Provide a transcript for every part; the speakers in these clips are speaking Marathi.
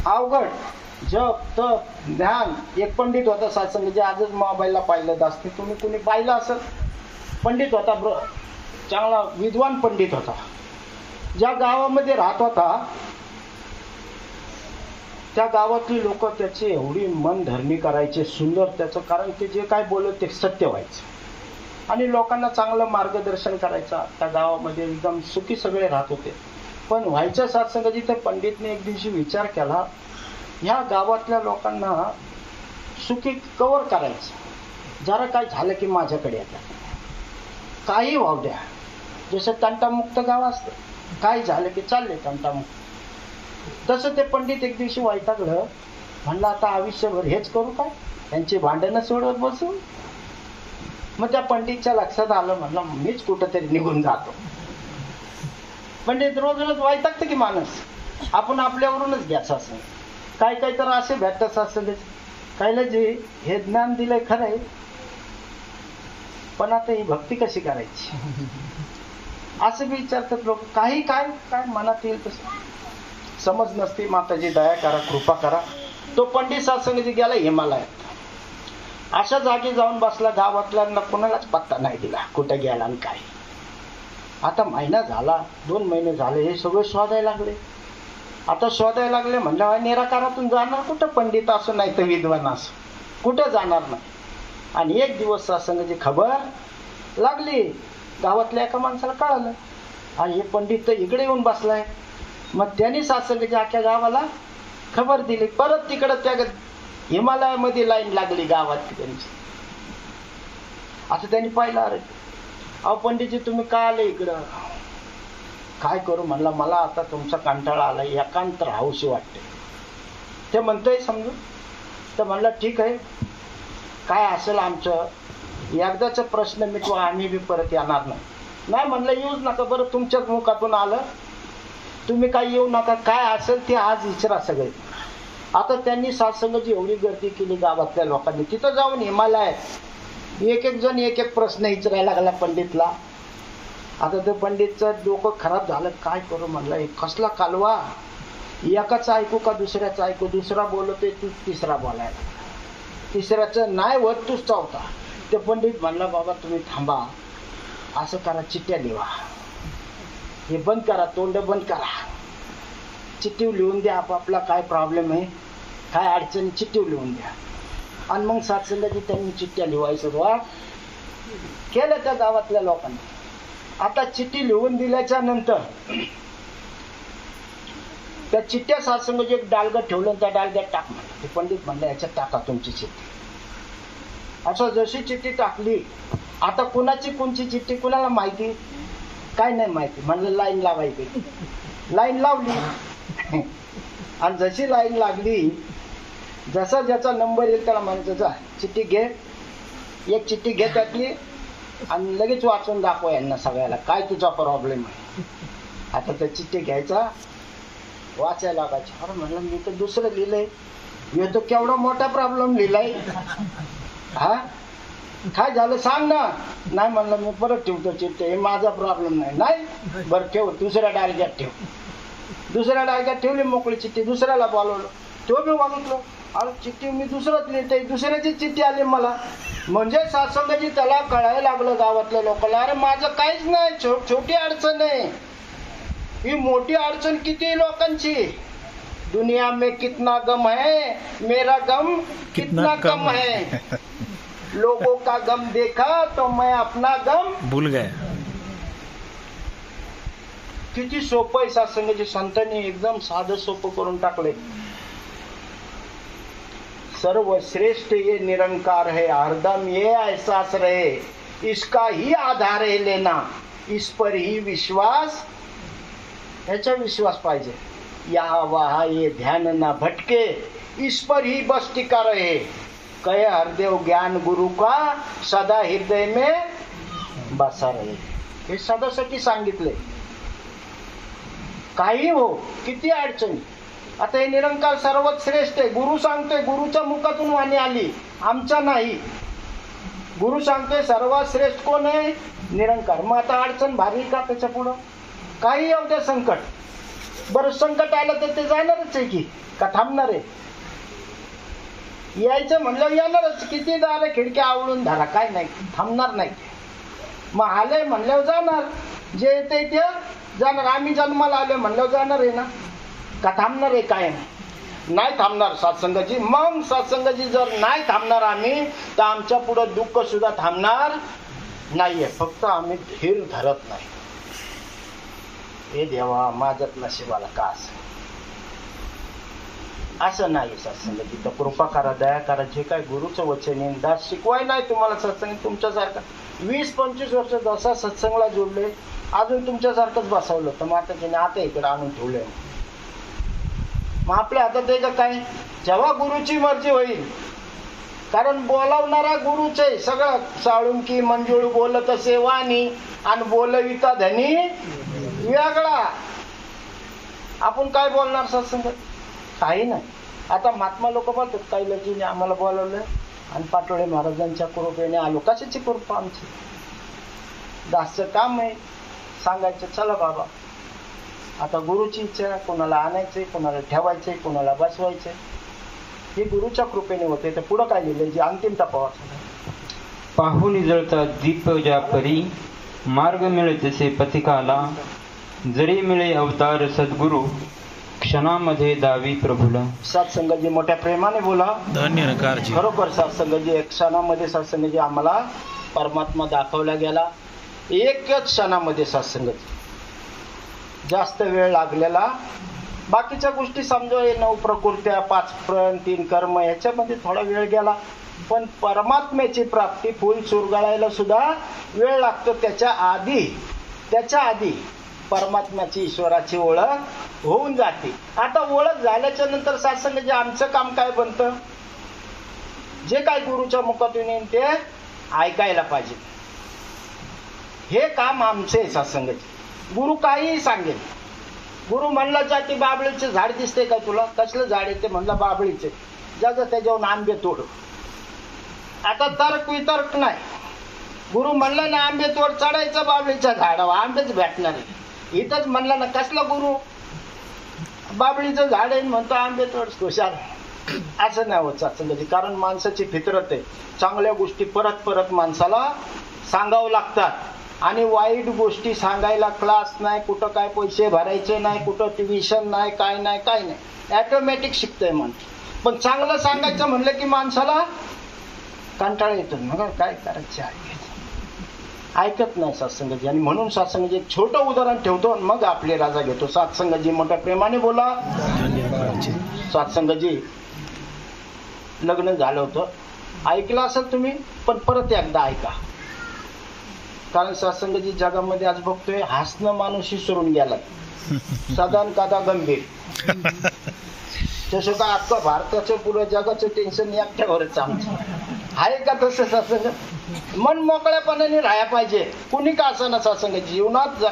अवघड जप तप ध्यान. एक पंडित होता सत्संग, जे आजच मोबाईलला पाहिलं असते तुम्ही, कुणी पाहिलं असं. पंडित होता, चांगला विद्वान पंडित होता. ज्या गावामध्ये राहत होता त्या गावातली लोक त्याची एवढी मन धरणी करायचे, सुंदर त्याचं, कारण ते जे काय बोलत ते सत्य व्हायचं आणि लोकांना चांगलं मार्गदर्शन करायचं. त्या गावामध्ये एकदम सुखी सगळे राहत होते. पण व्हायच्या सत्संगाची त्या पंडितने एक दिवशी विचार केला, ह्या गावातल्या लोकांना सुखी कवर करायचं, जरा काय झालं की माझ्याकडे येतात, काही वाहू द्या. जसं तंटामुक्त गाव असतं, काय झालं की चालले तंटामुक्त. तसं ते पंडित एक दिवशी वैतागलं, म्हणलं आता आयुष्यभर हेच करू काय, त्यांची भांडणं सोडवत बसू. मग त्या पंडितच्या लक्षात आलं, म्हणलं मीच कुठंतरी निघून जातो. पंडित रोज रोज वैतागतं की माणूस, आपण आपल्यावरूनच घ्यायचं असं. काही काही तर असे भेटत असेल, काहीला जे हे ज्ञान दिलंय खरंय, पण आता ही भक्ती कशी करायची असं बी विचारतात लोक. काही काय काय मनात येईल तसं, समज नसते. माताजी दया करा, कृपा करा. तो पंडित सत्संगाची गेला हिमालयात. अशा जागी जाऊन बसला, गावातल्यांना कोणालाच पत्ता नाही दिला कुठे गेला आणि काय. आता महिना झाला, 2 महिने झाले, हे सगळे शोधायला लागले. आता शोधायला लागले म्हणल्यावर निराकारातून जाणार कुठं, पंडित असो नाही तर विद्वान असो, कुठं जाणार नाही. आणि एक दिवस सत्संगाची खबर लागली, गावातल्या एका माणसाला कळालं, आणि हे पंडित तर इकडे येऊन बसलाय. मग त्यांनी सत्संगाची अख्ख्या गावाला खबर दिली. परत तिकडं त्या हिमालयामध्ये लाईन लागली गावात त्यांची. आता त्यांनी पाहिलं, अरे अहो पंडितजी तुम्ही का आले इकडं. काय करू म्हणला, मला आता तुमचा कंटाळा आला, एकांत राहूशी वाटते. ते म्हणतंय समजून. तर म्हणलं ठीक आहे, काय असेल आमचं एकदाचा प्रश्न मिटवा, आम्ही बी परत येणार नाही. नाही म्हणलं येऊच नका, बरं तुमच्याच मुखातून आलं, तुम्ही काही येऊ नका, काय असेल ते आज विचारा सगळे. आता त्यांनी सत्संगाची एवढी गर्दी केली गावातल्या लोकांनी. तिथं जाऊन हिमालयात एक एक जण एक एक प्रश्न विचारायला लागला पंडितला. आता ते पंडितचं डोकं खराब झालं, काय करू म्हणलं, कसला कालवा, एकाचं ऐकू का दुसऱ्याचं ऐकू. दुसरा बोलतोय तू तिसरा बोलायला, तिसऱ्याचं नाही होत तूच चौथा. ते पंडित म्हणला, बाबा तुम्ही थांबा, असं करा, चिठ्ठ्या लिहा, हे बंद करा, तोंड बंद करा, चिठ्ठी लिहून द्या, आपापला काय प्रॉब्लेम आहे, काय अडचणी, चिठ्ठी लिहून द्या. आणि मग सत्संगाची त्यांनी चिठ्ठ्या लिहायचं सुरुवात केलं त्या गावातल्या लोकांनी. आता चिठ्ठी लिहून दिल्याच्या नंतर त्या चिठ्ठ्या सत्संगाची एक डालगं ठेवलं, त्या डालग्यात टाक म्हणलं. ते पंडित म्हणलं याच्यात टाका तुमची चिठ्ठी. असं जशी चिठ्ठी टाकली, आता कुणाची कोणची चिठ्ठी कुणाला माहिती, काय नाही माहिती. म्हणलं लाईन लावायची. लाईन लावली आणि जशी लाईन लागली, जसा ज्याचा नंबर येईल त्याला म्हणायचं जा चिठ्ठी घे, एक चिठ्ठी घे त्यातली आणि लगेच वाचून दाखव यांना सगळ्याला काय तुझा प्रॉब्लेम आहे. आता त्या चिठ्ठी घ्यायचा, वाचायला लागायची. अरे म्हणलं मी तर दुसरं लिहिलंय, मी तो केवढा मोठा प्रॉब्लेम लिहिलाय. हा काय झालं सांग ना. नाही म्हणलं मी परत ठेवतो चिठ्ठी, हे माझा प्रॉब्लेम नाही. नाही बरं ठेव, दुसऱ्या डायग्यात ठेव. दुसऱ्या डायग्यात ठेवली मोकळी चिठ्ठी. दुसऱ्याला बोलवलं, तो मी बघितलं, अरे चिठ्ठी मी दुसरंच लिहिते, दुसऱ्याची चिठ्ठी आली मला. म्हणजे सत्संगाची त्याला कळायला लागलं गावातल्या लोकांना, अरे माझं काहीच नाही, छोटी अडचण आहे, ही मोठी अडचण किती लोकांची. दुनिया में कितना गम है, मेरा गम कितना कम है. लोगों का गम देखा तो मैं अपना गम भूल गया. किती सोपं आहे सत्संगाची. संतांनी एकदम साधं सोपं करून टाकले. सर्वश्रेष्ठ ये निरंकार है, हरदम ये एहसास रहे, इसका ही आधार है लेना, इस पर ही विश्वास, याचा विश्वास पाहिजे. यहाँ वहाँ ये ध्यान ना भटके, इस पर ही बस टिका रहे. कहे हरदेव ज्ञान गुरु का, सदा हृदय में बसा रहे. हे सदासाठी सांगितले. काही हो, किती अडचणी. आता हे निरंकार सर्वात श्रेष्ठ आहे. गुरु सांगतोय, गुरुच्या मुखातून वाणी आली, आमचा नाही. गुरु सांगतोय सर्वात श्रेष्ठ कोण आहे, निरंकार. मग आता अडचण भारी का त्याच्या पुढं. काही येऊ द्या संकट, बरं संकट आलं तर ते जाणारच आहे की का थांबणार आहे? यायचं म्हणलं येणारच. किती दार खिडक्या आवळून धरा, काय नाही, थांबणार नाही. मग आलंय म्हणल्यावर जाणार, जे येते ते जाणार. आम्ही जन्माला आलोय म्हणल्यावर जाणार आहे ना, का थांबणार आहे? काय नाही थांबणार सत्संगाची. मग सत्संगाची जर नाही थांबणार आम्ही, तर आमच्या पुढं दुःख सुद्धा थांबणार नाहीये. फक्त आम्ही धीर धरत नाही. हे देवा माझ्यात नशिबाला का असं नाही. सत्संगाची तर कृपा करा, दया करा. जे काय गुरुचं वचन येईल, दास शिकवाय नाही तुम्हाला सत्संग. तुमच्यासारखा 20-25 वर्ष जसा सत्संगला जोडले, अजून तुमच्यासारखंच बसवलं तर माताजीने आता इकडे आणून ठेवलंय. मग आपल्या हातात आहे का काय? जेव्हा गुरुची मर्जी होईल. कारण बोलावणारा गुरुच आहे सगळं. साळुंकी मंजुळ बोलत असे वाणी, आणि बोलविता धनी वेगळा. आपण काय बोलणार सत्संगात? काही नाही. आता महात्मा लोक बोलतात, कैलाजीने आम्हाला बोलवलं आणि पाटोळे महाराजांच्या कृपेने आलो. कशाची कृपा आमची? दासचं काम आहे सांगायचं, चला बाबा आता गुरुची इच्छा, कोणाला आणायचंय, कोणाला ठेवायचंय, कोणाला बसवायचंय, हे गुरुच्या कृपेने होते. तर पुढं काय लिहिलं? जे अंतिम टप्पा पाहून जळता दीप ज्या परी, मार्ग मिळे तसे पथिकाला, जरी मिळे अवतार सद्गुरु, क्षणामध्ये दावी प्रभूला. सत्संगजी मोठ्या प्रेमाने बोला. खरोखर सत्संगजी एक क्षणामध्ये सत्संगजी आम्हाला परमात्मा दाखवला गेला. एकच क्षणामध्ये सत्संगजी. जास्त वेळ लागलेला. बाकीच्या गोष्टी समजा 9 प्रकृत्या, 5 प्रण, 3 कर्म, ह्याच्यामध्ये थोडा वेळ गेला. पण परमात्म्याची प्राप्ती, फुल चुरगळायला सुद्धा वेळ लागतो. त्याच्या आधी परमात्म्याची, ईश्वराची ओळख होऊन जाते. आता ओळख झाल्याच्या नंतर सत्संग जे आमचं काम काय बनतं? जे काय गुरुच्या मुखातून येईल ते ऐकायला पाहिजे. हे काम आमचे सत्संगाचे. गुरु काहीही सांगेल. गुरु म्हणला जा की बाबळीचे झाड दिसते का तुला? कसलं झाड आहे ते? म्हणलं बाबळीचे. जा त्याच्यावर आंबे तोड. आता तर्क वितर्क नाही. गुरु म्हणला ना आंबे तोड, चढायचं बाबळीच्या झाडावर, आंबेच भेटणार आहे. इथंच म्हणलं ना, कसलं गुरु? बाबळीचं झाड आहे म्हणतो आंबे तोड, खुशाल. असं नाही होत सत्संगाची. कारण माणसाची फितरत आहे. चांगल्या गोष्टी परत परत माणसाला सांगावं लागतात. आणि वाईट गोष्टी सांगायला क्लास नाही, कुठं काय पैसे भरायचे नाही, कुठं ट्युशन नाही, काय नाही. ऑटोमॅटिक शिकतंय माणूस. पण चांगलं सांगायचं म्हणलं की माणसाला कंटाळा येतो. मग काय करायचं? ऐकत नाही सत्संगजी. आणि म्हणून सत्संगजी एक छोटं उदाहरण ठेवतो, मग आपले राजा घेतो. सत्संगजी मोठ्या प्रेमाने बोला. सत्संगजी लग्न झालं होतं, ऐकलं असेल तुम्ही, पण परत एकदा ऐका. कारण सत्संगजी जगामध्ये आज बघतोय, हसणं माणूस विसरून गेला. सदन कदा गंभीर. तसं का अख्खं भारताचं पुढं जगाचं टेन्शन एकट्यावरच आमचं आहे का? तसं सत्संग मन मोकळ्यापणाने राहायला पाहिजे. कुणी का असं ना सत्संग जीवनात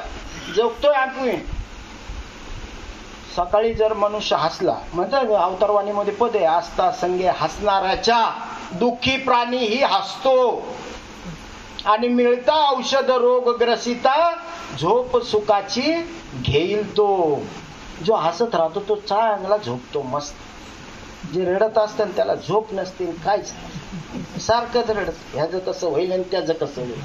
जगतोय आपण. सकाळी जर मनुष्य हसला, म्हणजे अवतारवाणीमध्ये पद आहे, हसता संगे हसणाऱ्याच्या दुःखी प्राणीही हसतो, आणि मिळता औषध रोगग्रसिता झोप सुखाची घेईल तो. जो हसत राहतो तो चांगला झोपतो मस्त. जे रडत असतात त्याला झोप नसते, काहीच सारखंच रडत. ह्याचं कसं होईल आणि त्याचं कसं होईल.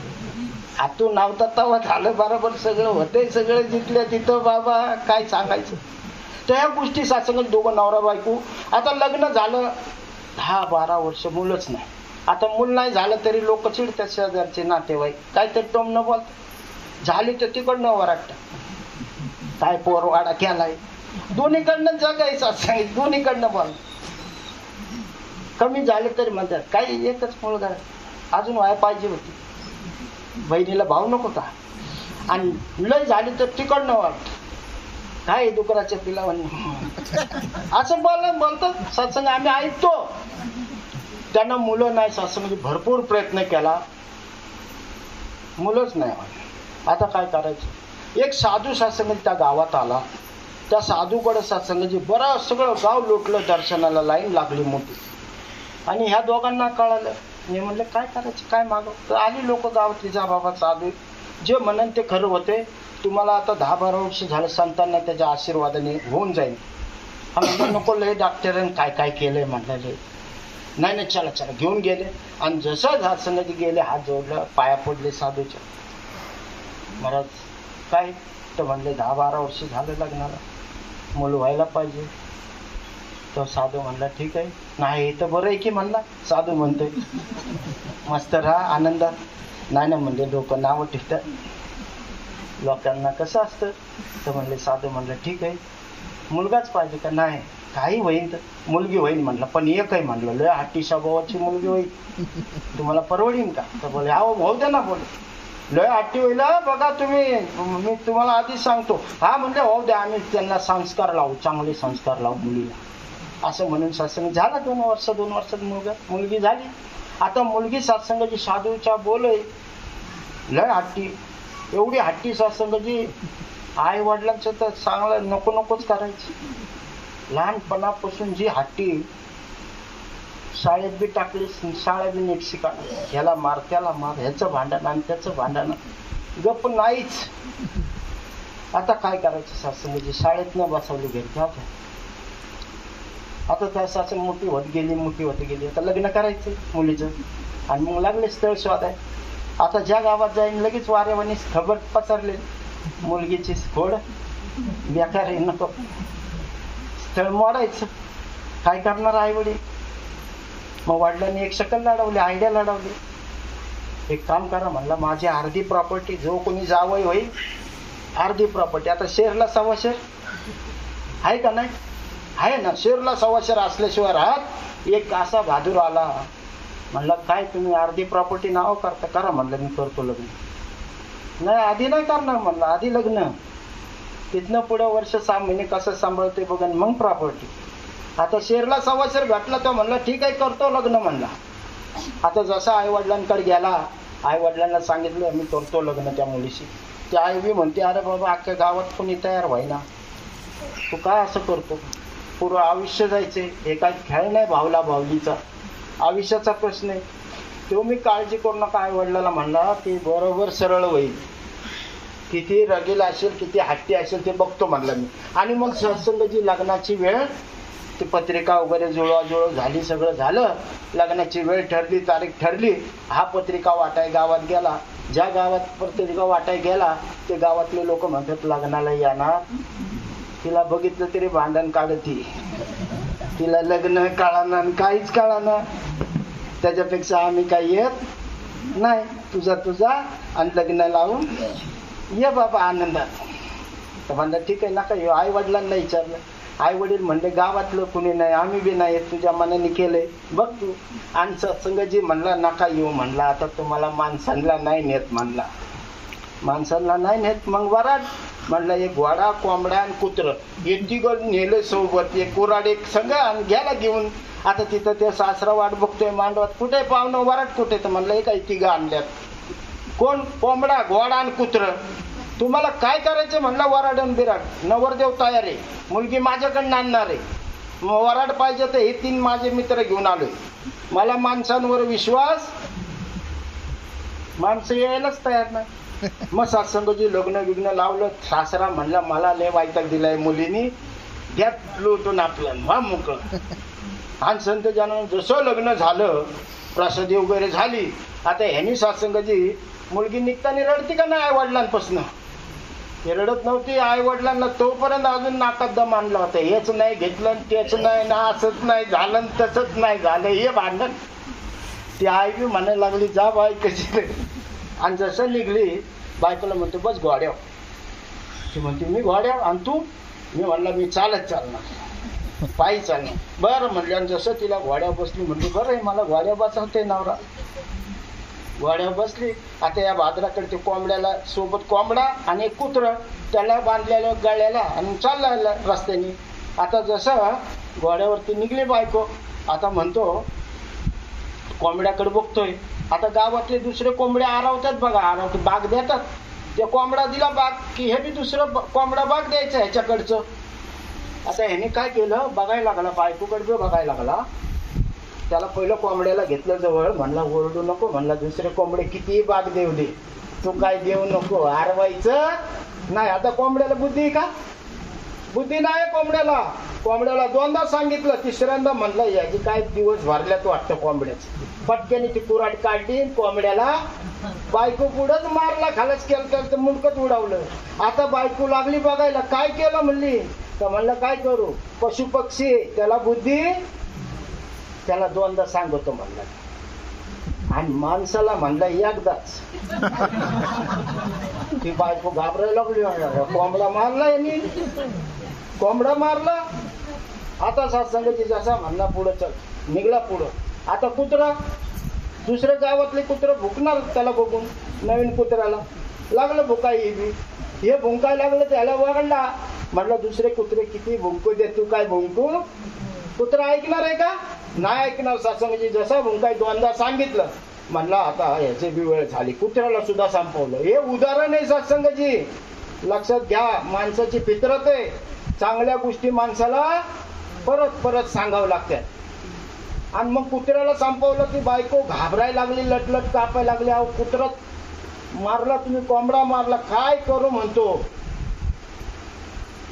आतून नावता तवा झालं बरोबर, सगळं होतंय, सगळं जिथल्या तिथं बाबा काय सांगायचं. तर ह्या गोष्टी सत्संगात दोघं नवरा बायको. आता लग्न झालं 10-12 वर्ष, मुलंच नाही. आता मूल नाही झालं तरी लोक चिडतात, शेजारचे नातेवाईक काहीतरी टोमणं बोलतात. झाली तर तिकडनं वराटतात, काय पोरवाडा केलाय. दोन्हीकडनं जगायचं असं, दोन्हीकडनं बोल. कमी झाले तरी म्हणतात काही एकच मुलगा अजून व्हायला पाहिजे होती, बहिणीला भाव नको का. आणि लय झाली तर तिकडनं वाटत काय डुकराच्या पिलावांनी असं बोलतात सत्संग. आम्ही ऐकतो. त्यांना मुलं नाही. सत्संग भरपूर प्रयत्न केला, मुलंच नाही. आता काय करायचं? एक साधू सत्संग त्या गावात आला. त्या साधूकडे सत्संगाची बरं सगळं गाव लोटलं, दर्शनाला लाईन लागली मोठी. आणि ह्या दोघांना कळालं. मी म्हणलं काय करायचं, काय मागव. तर आली लोक गावातली, जा बाबा साधू जे म्हणन ते खरं होते. तुम्हाला आता 10-12 वर्ष झालं संतांना त्याच्या आशीर्वादाने होऊन जाईल. म्हणलं नको लय डॉक्टरांनी काय काय केलंय म्हणाले. नाही नाही चला चला घेऊन गेले. आणि जसं झाडसंगाजी गेले हात जोडलं पाया पडले साधूच्या. महाराज काय तर म्हणले 10-12 वर्ष झालं लग्नाला, मूल व्हायला पाहिजे. तो साधू म्हणला ठीक आहे. नाही तर बरं आहे की म्हणला. साधू म्हणतोय मस्त राहा आनंदात. नाही ना म्हणले लोक नावं ठेवतात, लोकांना कसं असतं. तर म्हणले साधू म्हणलं ठीक आहे मुलगाच पाहिजे का. नाही काही होईन तर मुलगी होईन म्हणलं, पण एक आहे म्हणलं लय हट्टी स्वभावाची मुलगी होईल, तुम्हाला परवडीन का. तर बोले अहो भाऊ द्या ना. बोले लय हट्टी होईल बघा तुम्ही, मी तुम्हाला आधीच सांगतो. हा म्हणले हो द्या, आम्ही त्यांना संस्कार लावू, चांगले संस्कार लावू मुलीला. असं म्हणून सत्संग झाला. 2 वर्षात मुलगी झाली. आता मुलगी सत्संगाची साधूच्या बोले लय हट्टी, एवढी हट्टी सत्संगाची आई वडिलांचं तर चांगलं नको नकोच करायची. लहानपणापासून जी हट्टी, शाळेत बी टाकली, शाळा बी नीट शिका, ह्याला मार त्याला मार, ह्याचं भांडण आणि त्याचं भांडण, गप्प नाहीच. आता काय करायचं सत्संगाची, शाळेत न बसवली घरी. आता त्या सासू मोठी होत गेली. आता लग्न करायचं मुलीचं. आणि मग लागले स्थळ शोध आहे. आता ज्या गावात जाईन लगेच वारेवानी खबर पसरले मुलगीची खोड बेकार आहे, नको स्थळ मोडायचं. काय करणार आई वडील. मग वडिलांनी एक शकल लढवली, आयडिया लढवली. एक काम करा म्हणला, माझी अर्धी प्रॉपर्टी, जो कोणी जावई होईल अर्धी प्रॉपर्टी. आता शेरला 1.25 शेर आहे का नाही, आहे ना. शेरला 1.25 शेर असल्याशिवाय राहत. एक असा बहादूर आला म्हणलं काय तुम्ही अर्धी प्रॉपर्टी नाव करता, करा म्हणलं मी करतो लग्न. नाही आधी नाही करणार म्हणलं, आधी लग्न, तिथनं पुढं वर्ष 6 महिने कसं सांभाळते बघा मग प्रॉपर्टी. आता शेरला 1.25 शेर भेटला तर म्हणलं ठीक आहे करतो लग्न म्हणला. आता जसा आई वडिलांकडे गेला, आई वडिलांना सांगितलं मी करतो लग्न त्या मुलीशी. ती आई बी म्हणते अरे बाबा अख्ख्या गावात कोणी तयार व्हायना, तू काय असं करतो, पूर्ण आयुष्य जायचे. हे काय खेळ नाही भावला भावलीचा, आयुष्याचा प्रश्न आहे. तो मी काळजी करू नका. आई वडिलांना म्हणला ती बरोबर सरळ होईल, किती रगील असेल किती हट्टी असेल ते बघतो म्हणला मी. आणि मग सत्संगाची लग्नाची वेळ, ती पत्रिका वगैरे जुळवाजुळव झाली, सगळं झालं. लग्नाची वेळ ठरली, तारीख ठरली. हा पत्रिका वाटाय गावात गेला. ज्या गावात पत्रिका वाटाय गेला ते गावातले लोक म्हणतात लग्नाला येणार. तिला बघितलं तरी भांडण काढती, तिला लग्न कळाना काहीच कळाना. त्याच्यापेक्षा आम्ही काही येत नाही, तुझा आणि लग्न लावून ये बाबा आनंदात. तर म्हणलं ठीक आहे नका येऊ. आई वडिलांना विचारलं, आई वडील म्हणले गावातलं कुणी नाही, आम्ही बी नाही, तुझ्या मनाने केलंय बघ तू. आणि सत्संगजी म्हणला नका येऊ म्हणला, आता तुम्हाला माणसांना नाही नेत म्हणला, माणसांना नाही नेत. मग वराड म्हणलं एक घोडा कोंबडा आणि कुत्र हे तिघं नेलं सोबत, एक कुराड एक संघ आणि घ्यायला घेऊन. आता तिथं ते सासरा वाट बघतोय मांडवात, कुठे पाहुणं वराड कुठे. तर म्हणलं हे काही तिघं आणल्यात. कोण, कोंबडा घोडा आणि कुत्र. तुम्हाला काय करायचं म्हणलं, वराड आणि बिराड. नवरदेव तयार आहे, मुलगी माझ्याकडनं आणणार आहे. मग वराड पाहिजे तर हे 3 माझे मित्र घेऊन आलोय. मला माणसांवर विश्वास, माणसं यायलाच तयार नाही. मग सत्संगाची लग्न विग्न लावलं. सासरा म्हणला मला लय वैताग दिलाय मुलीनी, घ्या लुटून आपलं हा मोकळं. आणि संत जाणून जसं लग्न झालं, प्रसादी वगैरे झाली. आता ह्यानी सत्संगाची मुलगी निघताना रडती का नाही आई वडिलांपासून, हे रडत नव्हती. आई वडिलांना तोपर्यंत अजून नाकात दम आणला होता. हेच नाही घेतलं, तेच नाही ना, असंच नाही झालं, तसंच नाही झालं, हे भांडण. ती आई बी म्हणायला लागली जा बाई कशी. आणि जसं निघली बायकोला म्हणतो बस घोड्यावर. ती म्हणते मी घोड्यावर आणि तू. मी म्हणला मी चालत चालणार, पायी चालणार. बरं म्हणले. आणि जसं तिला घोड्यावर बसली म्हणली बरं आहे मला घोड्यावर बसवते नवरा. घोड्यावर बसली. आता या भाद्राकडे ते कोंबड्याला सोबत कोंबडा आणि एक कुत्र त्याला बांधलेलं गळ्याला आणि चालला रस्त्याने. आता जसं घोड्यावरती निघली बायको, आता म्हणतो कोंबड्याकडे बघतोय. आता गावातले दुसरे कोंबडे आरवतात बघा, आरवतात बाग देतात. ते कोंबडा दिला बाग की हे बी दुसरं कोंबडा बाग द्यायचं ह्याच्याकडचं. आता ह्याने काय केलं, बघायला लागला, बायकोकडे बी बघायला लागला. त्याला पहिलं कोंबड्याला घेतलं जवळ, म्हणला ओरडू नको, म्हणला दुसरे कोंबडे कितीही बाग देऊ दे, तू काय देऊ नको, आरवायचं नाही. आता कोंबड्याला बुद्धी आहे का? बुद्धी नाही कोंबड्याला. कोंबड्याला दोनदा सांगितलं, तिसऱ्यांदा म्हणलं याची काय दिवस भरल्यात वाटतं कोंबड्याचं. पटक्याने ती कुऱ्हाड काढली, कोंबड्याला बायको पुढंच मारला, खालच केलं तर मुंडकच उडवलं. आता बायको लागली बघायला, काय केलं म्हणली. तर म्हणलं काय करू, पशु पक्षी त्याला बुद्धी, त्याला दोनदा सांगतो म्हणलं. आणि माणसाला म्हणलं एकदाच. ती बायको घाबरायला लागली, कोंबडा मारला यांनी, कोंबडा मारला. आता सत्संगाची जसा म्हणला पुढं चल, निघला पुढं. आता कुत्रा, दुसऱ्या गावातले कुत्रं भुकणार त्याला बघून, नवीन कुत्र्याला लागलं भुकाई. हे भुंकाय लागलं, त्याला वगळला. म्हटलं दुसरे कुत्रे किती भुंकू दे, तू काय भुंकू. कुत्रा ऐकणार आहे का? नाही ऐकणार. सत्संगाची जसा भुंकाय दोनदा सांगितलं, म्हणला आता ह्याची बी वेळ झाली. कुत्र्याला सुद्धा संपवलं. हे उदाहरण आहे सत्संगाची, लक्षात घ्या. माणसाची फितरत आहे, चांगल्या गोष्टी माणसाला परत परत सांगावं लागतात. आणि मग कुत्र्याला संपवलं की बायको घाबरायला लागली, लटलट कापायला लागली. अहो कुत्रा मारला तुम्ही, कोंबडा मारला, काय करू म्हणतो.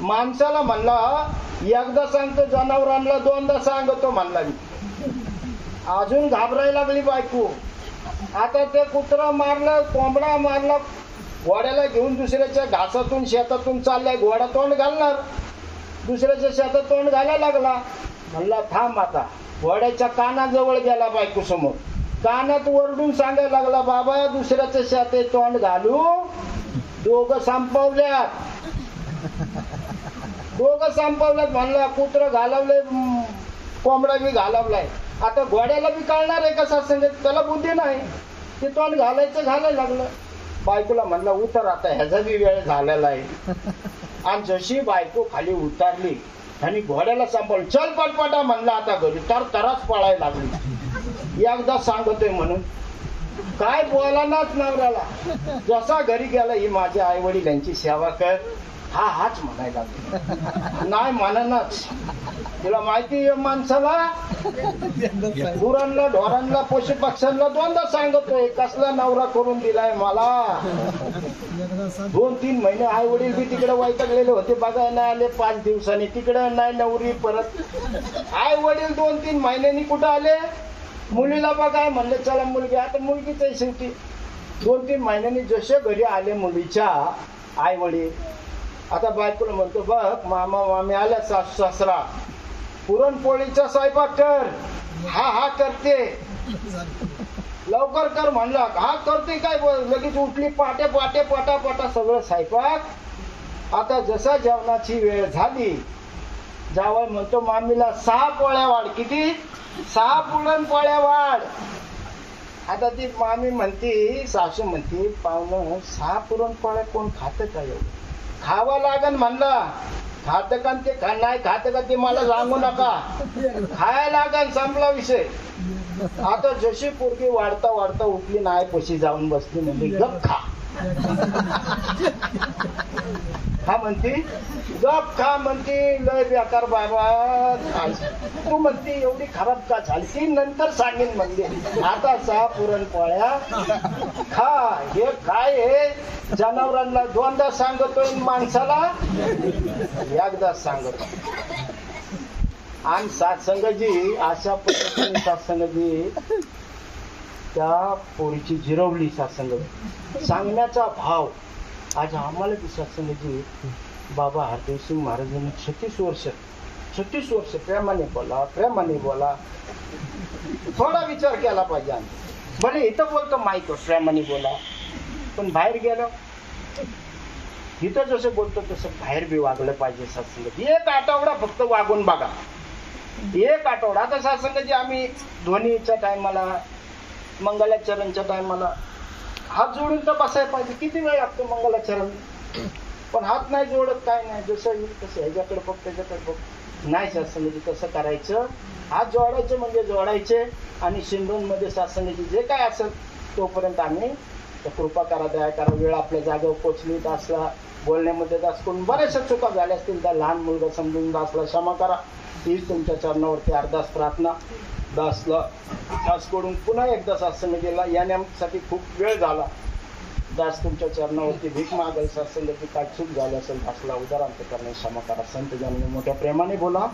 माणसाला म्हणला एकदा सांगतो, जनावरांना दोनदा सांगतो म्हणला. अजून घाबरायला लागली बायको. आता ते कुत्रा मारलं, कोंबडा मारला, घोड्याला घेऊन दुसऱ्याच्या घासातून शेतातून चाललाय. घोडा तोंड घालणार, दुसऱ्याच्या शेतात तोंड घालायला लागला. म्हणला थांब. आता घोड्याच्या कानाजवळ गेला बायको समोर, कानात वरडून सांगायला लागला, बाबा दुसऱ्याच्या शेतात तोंड घालू, दोघं संपवल्यात, दोघं संपवल्यात. म्हणला कुत्र घालवलंय, कोंबडा बी घालवलाय. आता घोड्याला बी कळणार आहे कसा सांगत, त्याला बुद्धी नाही. ते तोंड घालायला लागलं. बायकोला म्हणला उतर, आता ह्याचा बी वेळ झालेला आहे. आणि जशी बायको खाली उतरली आणि घोड्याला संपवलं, चल पटपटा म्हणला आता घरी. तर तराच पळायला लागली. एकदा सांगतोय म्हणून काय बोलानाच नवऱ्याला. जसा घरी गेला, ही माझ्या आई वडील यांची सेवा कर, हा हाच म्हणायला लागला. नाही म्हणनाच. तुला माहिती आहे माणसाला, गुरांना, ढोरांना, पशु पक्ष्यांना दोनदा सांगतोय कसला नवरा करून दिलाय मला. 2-3 महिने आई वडील बी तिकडे वैतागलेले होते, बघायला नाही आले. 5 दिवसांनी तिकडे नाही नवरी परत. आई वडील 2-3 महिन्यांनी कुठं आले, मुलीला बघाय म्हणले, चला मुलगी. आता मुलगीच आहे शेवटी. 2-3 महिन्यांनी जसे घरी आले मुलीच्या आई वडील, आता बायकोला म्हणतो, बघ मामा मामी आल्या, सासू सासरा, पुरणपोळीचा स्वयंपाक कर. हा करते, लवकर कर म्हणला. हा करते काय, लगेच उठली, पाटे पटा सगळं स्वयंपाक. आता जसा जेवणाची वेळ झाली, जावई म्हणतो मामीला 6 पोळ्या वाढ. किती? 6 पुरणपोळ्या वाढ. आता ती मामी म्हणती, सासू म्हणती, पाहुणं 6 पुरणपोळ्या कोण खातं का एवढं? खावा लागन म्हणला. खात का ते नाही खात का ते मला सांगू नका, खायला लागन, संपला विषय. आता जशी पोरगी वाढता वाढता उठली, नाही पशी जाऊन बसली, म्हणजे गप खा. हा म्हणती गप खा म्हणती, लय बेकार बाबा. तू म्हणती एवढी खराब का झाली, ती नंतर सांगेन म्हणते. आता 6 पुरणपोळ्या खा. हे काय आहे, जनावरांना दोनदा सांगतोय, माणसाला एकदा सांगतो. आणि सत्संगजी अशा पद्धतीने सत्संगजी त्या पोरीची जिरवली. सत्संग सांगण्याचा भाव. आज आम्हाला बी सत्संगजी बाबा हरदेव सिंग महाराजांनी 36 वर्ष प्रेमाने बोला. थोडा विचार केला पाहिजे आम्ही. भले इथं बोलतो माहित प्रेमाने बोला, पण बाहेर गेलो इथं जसं बोलतो तसं बाहेर बी वागलं पाहिजे. सत्संग 1 आठवडा फक्त वागून बघा, 1 आठवडा. आता सत्संगाची आम्ही ध्वनीच्या टायमाला, मंगलाचरणच्या टायमाला हात जोडून तर बसायला पाहिजे. किती वेळ लागतो मंगलाचरण, पण हात नाही जोडत, काय नाही, जसं येईल तसं ह्याच्याकडे बघ त्याच्याकडे बघ. नाही सत्संगाची तसं करायचं. हात जोडायचे म्हणजे जोडायचे. आणि सिंधूंमध्ये सत्संगाची जे काय असेल तोपर्यंत आम्ही कृपा करा, दया करा. वेळ आपल्या जागेवर पोचली, दासला बोलण्यामध्ये दास करून बऱ्याचशा चुका झाल्या असतील, त्या लहान मुलगा समजून दासला क्षमा करा. हीच तुमच्या चरणावरती अरदास प्रार्थना. दासला खास करून पुन्हा एकदा सत्संग गेला येण्यासाठी खूप वेळ झाला. दास तुमच्या चरणावरती भीक मागेल सत्संगाची काय चूक झाली असेल दासला उदारांत करणे क्षमा करा. संत जन मोठ्या प्रेमाने बोला.